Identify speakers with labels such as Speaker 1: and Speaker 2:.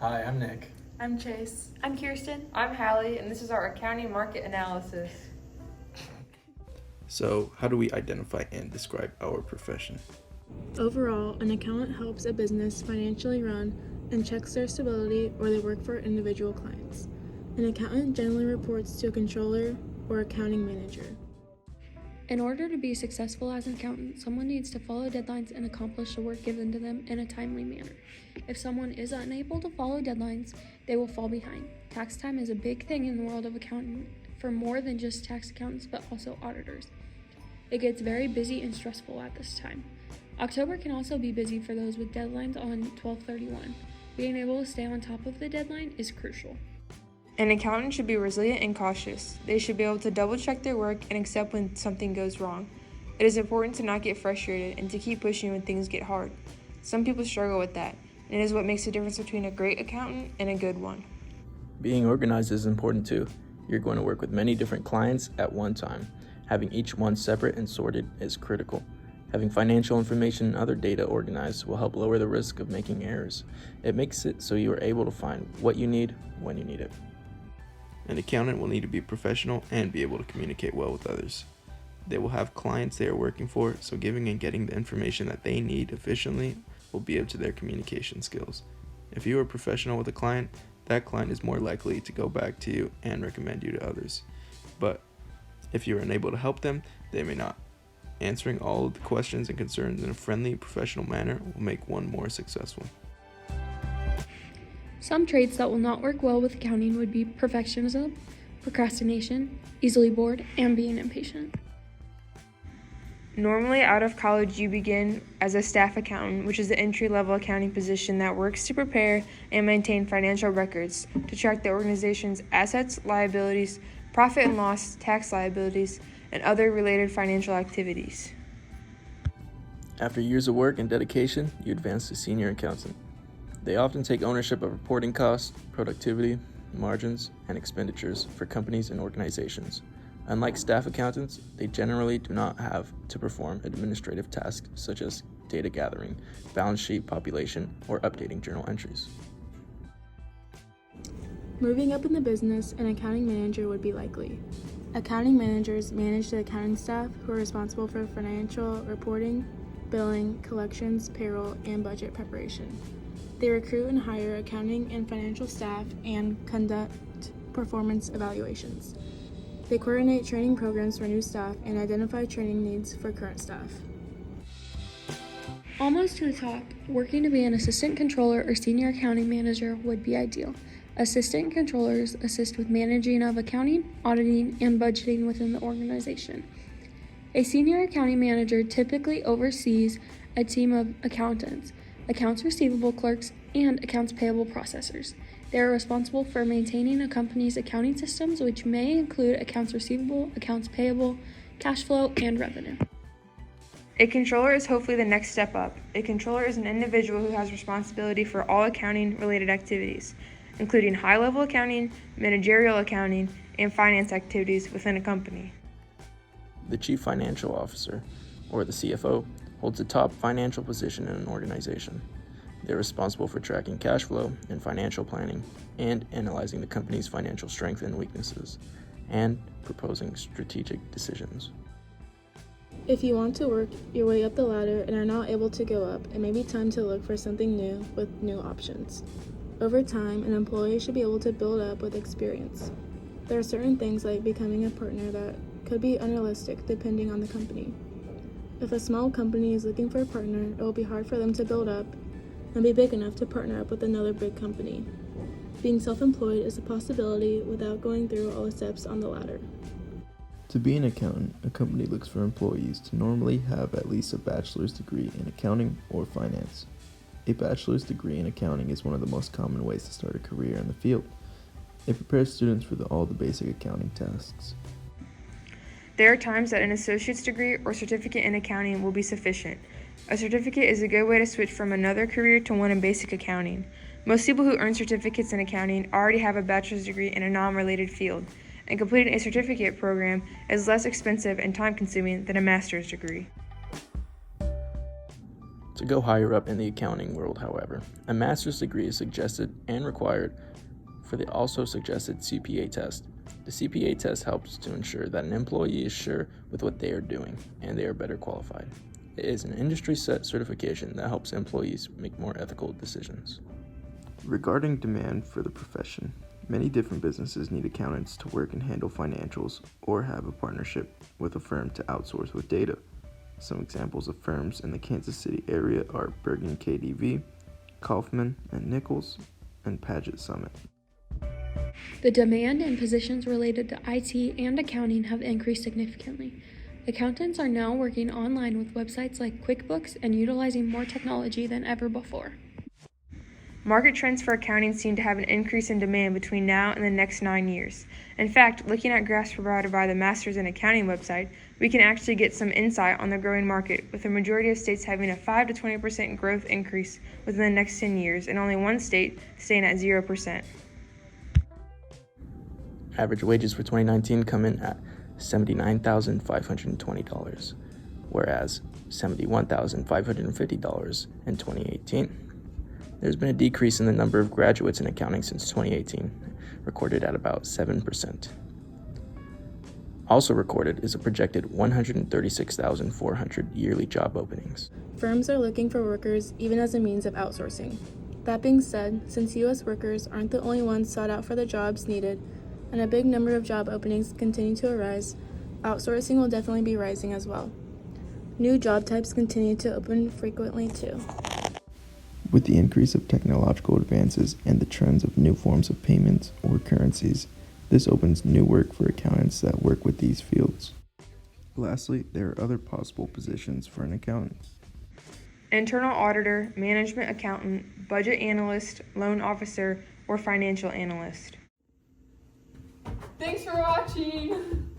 Speaker 1: Hi, I'm Nick.
Speaker 2: I'm Chase.
Speaker 3: I'm Kirsten.
Speaker 4: I'm Halle, and this is our accounting market analysis.
Speaker 5: So, how do we identify and describe our profession?
Speaker 2: Overall, an accountant helps a business financially run and checks their stability, or they work for individual clients. An accountant generally reports to a controller or accounting manager.
Speaker 3: In order to be successful as an accountant, someone needs to follow deadlines and accomplish the work given to them in a timely manner. If someone is unable to follow deadlines, they will fall behind. Tax time is a big thing in the world of accounting for more than just tax accountants, but also auditors. It gets very busy and stressful at this time. October can also be busy for those with deadlines on 12/31. Being able to stay on top of the deadline is crucial.
Speaker 4: An accountant should be resilient and cautious. They should be able to double check their work and accept when something goes wrong. It is important to not get frustrated and to keep pushing when things get hard. Some people struggle with that, and it is what makes the difference between a great accountant and a good one.
Speaker 5: Being organized is important too. You're going to work with many different clients at one time. Having each one separate and sorted is critical. Having financial information and other data organized will help lower the risk of making errors. It makes it so you are able to find what you need when you need it. An accountant will need to be professional and be able to communicate well with others. They will have clients they are working for, so giving and getting the information that they need efficiently will be up to their communication skills. If you are professional with a client, that client is more likely to go back to you and recommend you to others. But if you are unable to help them, they may not. Answering all of the questions and concerns in a friendly, professional manner will make one more successful.
Speaker 3: Some traits that will not work well with accounting would be perfectionism, procrastination, easily bored, and being impatient.
Speaker 4: Normally, out of college, you begin as a staff accountant, which is the entry-level accounting position that works to prepare and maintain financial records to track the organization's assets, liabilities, profit and loss, tax liabilities, and other related financial activities.
Speaker 5: After years of work and dedication, you advance to senior accountant. They often take ownership of reporting costs, productivity, margins, and expenditures for companies and organizations. Unlike staff accountants, they generally do not have to perform administrative tasks such as data gathering, balance sheet population, or updating journal entries.
Speaker 2: Moving up in the business, an accounting manager would be likely. Accounting managers manage the accounting staff who are responsible for financial reporting, billing, collections, payroll, and budget preparation. They recruit and hire accounting and financial staff and conduct performance evaluations. They coordinate training programs for new staff and identify training needs for current staff.
Speaker 3: Almost to the top, working to be an assistant controller or senior accounting manager would be ideal. Assistant controllers assist with managing of accounting, auditing, and budgeting within the organization. A senior accounting manager typically oversees a team of accountants, accounts receivable clerks, and accounts payable processors. They are responsible for maintaining a company's accounting systems, which may include accounts receivable, accounts payable, cash flow, and revenue.
Speaker 4: A controller is hopefully the next step up. A controller is an individual who has responsibility for all accounting-related activities, including high-level accounting, managerial accounting, and finance activities within a company.
Speaker 5: The Chief Financial Officer, or the CFO, holds a top financial position in an organization. They're responsible for tracking cash flow and financial planning and analyzing the company's financial strengths and weaknesses, and proposing strategic decisions.
Speaker 2: If you want to work your way up the ladder and are not able to go up, it may be time to look for something new with new options. Over time, an employee should be able to build up with experience. There are certain things like becoming a partner that could be unrealistic depending on the company. If a small company is looking for a partner, it will be hard for them to build up and be big enough to partner up with another big company. Being self-employed is a possibility without going through all the steps on the ladder.
Speaker 6: To be an accountant, a company looks for employees to normally have at least a bachelor's degree in accounting or finance. A bachelor's degree in accounting is one of the most common ways to start a career in the field. It prepares students for all the basic accounting tasks.
Speaker 4: There are times that an associate's degree or certificate in accounting will be sufficient. A certificate is a good way to switch from another career to one in basic accounting. Most people who earn certificates in accounting already have a bachelor's degree in a non-related field, and completing a certificate program is less expensive and time-consuming than a master's degree.
Speaker 5: To go higher up in the accounting world, however, a master's degree is suggested and required for the also suggested CPA test. The CPA test helps to ensure that an employee is sure with what they are doing and they are better qualified. It is an industry-set certification that helps employees make more ethical decisions.
Speaker 6: Regarding demand for the profession, many different businesses need accountants to work and handle financials or have a partnership with a firm to outsource with data. Some examples of firms in the Kansas City area are Bergen KDV, Kaufman and Nichols, and Paget Summit.
Speaker 3: The demand and positions related to IT and accounting have increased significantly. Accountants are now working online with websites like QuickBooks and utilizing more technology than ever before.
Speaker 4: Market trends for accounting seem to have an increase in demand between now and the next 9 years. In fact, looking at graphs provided by the Masters in Accounting website, we can actually get some insight on the growing market, with the majority of states having a 5 to 20% growth increase within the next 10 years, and only one state staying at 0%.
Speaker 5: Average wages for 2019 come in at $79,520, whereas $71,550 in 2018. There's been a decrease in the number of graduates in accounting since 2018, recorded at about 7%. Also recorded is a projected 136,400 yearly job openings.
Speaker 2: Firms are looking for workers even as a means of outsourcing. That being said, since U.S. workers aren't the only ones sought out for the jobs needed, and a big number of job openings continue to arise, outsourcing will definitely be rising as well. New job types continue to open frequently too.
Speaker 6: With the increase of technological advances and the trends of new forms of payments or currencies, this opens new work for accountants that work with these fields. Lastly, there are other possible positions for an accountant.
Speaker 4: Internal auditor, management accountant, budget analyst, loan officer, or financial analyst.
Speaker 1: Thanks for watching!